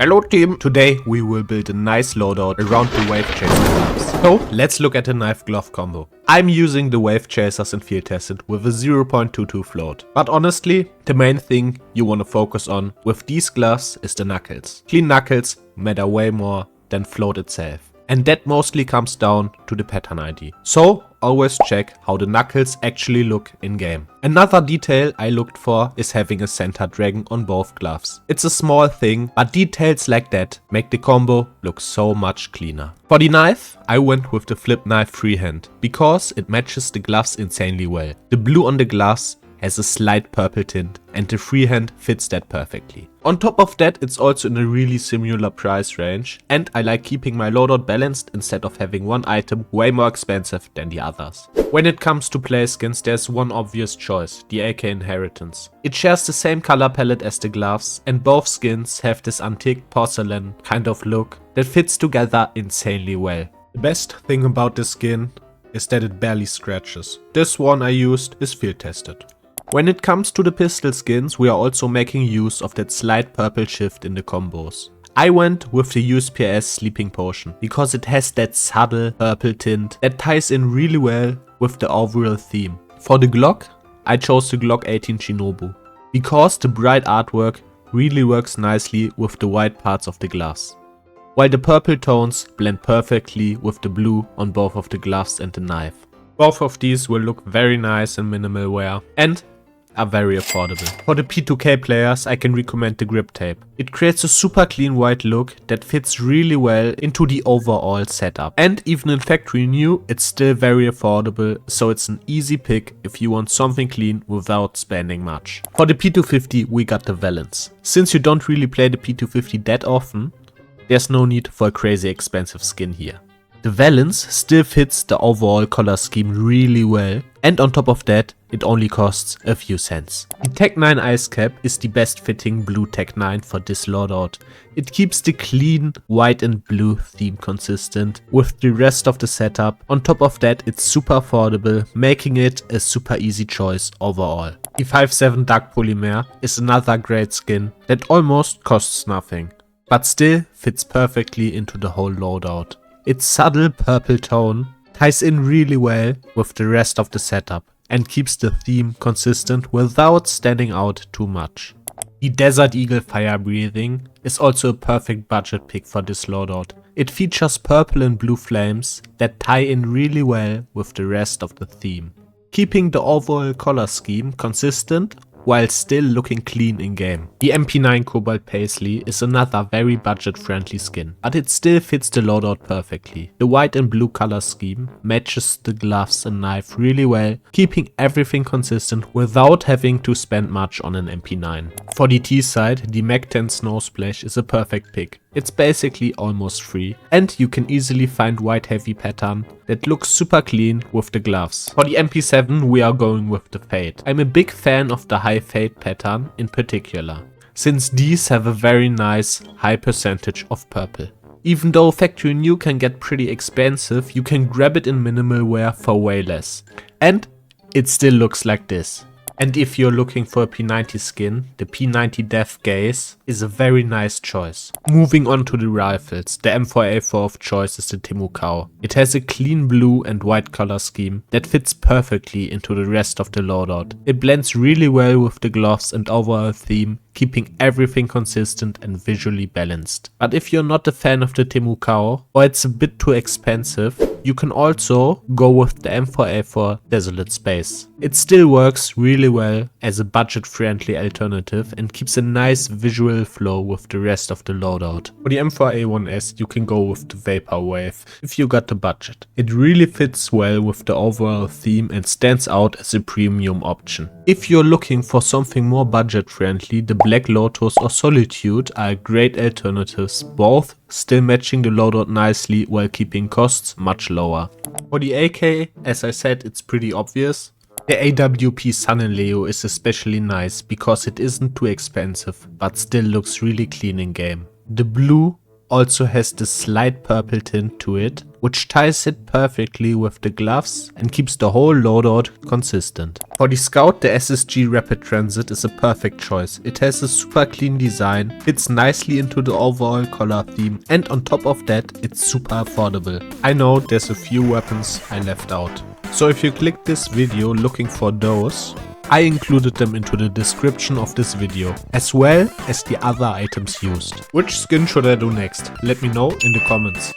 Hello team! Today we will build a nice loadout around the wave chaser gloves. So let's look at the knife glove combo. I'm using the wave chasers in field tested with a 0.22 float. But honestly, the main thing you want to focus on with these gloves is the knuckles. Clean knuckles matter way more than float itself. And that mostly comes down to the pattern ID. So always check how the knuckles actually look in game. Another detail I looked for is having a center dragon on both gloves. It's a small thing, but details like that make the combo look so much cleaner. For the knife, I went with the flip knife freehand because it matches the gloves insanely well. The blue on the gloves has a slight purple tint and the freehand fits that perfectly. On top of that, it's also in a really similar price range, and I like keeping my loadout balanced instead of having one item way more expensive than the others. When it comes to play skins, there's one obvious choice, the AK Inheritance. It shares the same color palette as the gloves, and both skins have this antique porcelain kind of look that fits together insanely well. The best thing about this skin is that it barely scratches. This one I used is field tested. When it comes to the pistol skins, we are also making use of that slight purple shift in the combos. I went with the Usp-s sleeping potion because it has that subtle purple tint that ties in really well with the overall theme. For the Glock, I chose the Glock 18 Shinobu because the bright artwork really works nicely with the white parts of the gloves, while the purple tones blend perfectly with the blue on both of the gloves and the knife. Both of these will look very nice in minimal wear and are very affordable. For the P2K players, I can recommend the grip tape. It creates a super clean white look that fits really well into the overall setup. And even in factory new, it's still very affordable, so it's an easy pick if you want something clean without spending much. For the P250, we got the Valence. Since you don't really play the P250 that often, there's no need for a crazy expensive skin here. The Valence still fits the overall color scheme really well, and on top of that, it only costs a few cents. The Tech 9 Ice Cap is the best fitting blue Tech 9 for this loadout. It keeps the clean white and blue theme consistent with the rest of the setup. On top of that, it's super affordable, making it a super easy choice overall. The 5.7 Dark Polymer is another great skin that almost costs nothing, but still fits perfectly into the whole loadout. Its subtle purple tone ties in really well with the rest of the setup and keeps the theme consistent without standing out too much. The Desert Eagle Firebreathing is also a perfect budget pick for this loadout. It features purple and blue flames that tie in really well with the rest of the theme, keeping the overall color scheme consistent while still looking clean in game. The MP9 Cobalt Paisley is another very budget friendly skin, but it still fits the loadout perfectly. The white and blue color scheme matches the gloves and knife really well, keeping everything consistent without having to spend much on an MP9. For the T side, the Mag 10 Snow Splash is a perfect pick. It's basically almost free, and you can easily find white heavy pattern that looks super clean with the gloves. For the MP7 we are going with the Fade. I'm a big fan of the high fade pattern in particular, since these have a very nice high percentage of purple. Even though factory new can get pretty expensive, you can grab it in minimal wear for way less. And it still looks like this. And if you're looking for a P90 skin, the P90 Deathgaze is a very nice choice. Moving on to the rifles, the M4A4 of choice is the Temukao. It has a clean blue and white color scheme that fits perfectly into the rest of the loadout. It blends really well with the gloves and overall theme, keeping everything consistent and visually balanced. But if you're not a fan of the Temukao or it's a bit too expensive, you can also go with the M4A4 Desolate Space. It still works really well as a budget-friendly alternative and keeps a nice visual flow with the rest of the loadout. For the M4A1S, you can go with the Vaporwave if you got the budget. It really fits well with the overall theme and stands out as a premium option. If you're looking for something more budget-friendly, the Black Lotus or Solitude are great alternatives, both still matching the loadout nicely while keeping costs much lower. For the AK, as I said, it's pretty obvious. The AWP Sun and Leo is especially nice because it isn't too expensive but still looks really clean in game. The blue also has this slight purple tint to it, which ties it perfectly with the gloves and keeps the whole loadout consistent. For the Scout, the SSG Rapid Transit is a perfect choice. It has a super clean design, fits nicely into the overall color theme, and on top of that, it's super affordable. I know there's a few weapons I left out. So if you click this video looking for those, I included them into the description of this video, as well as the other items used. Which skin should I do next? Let me know in the comments.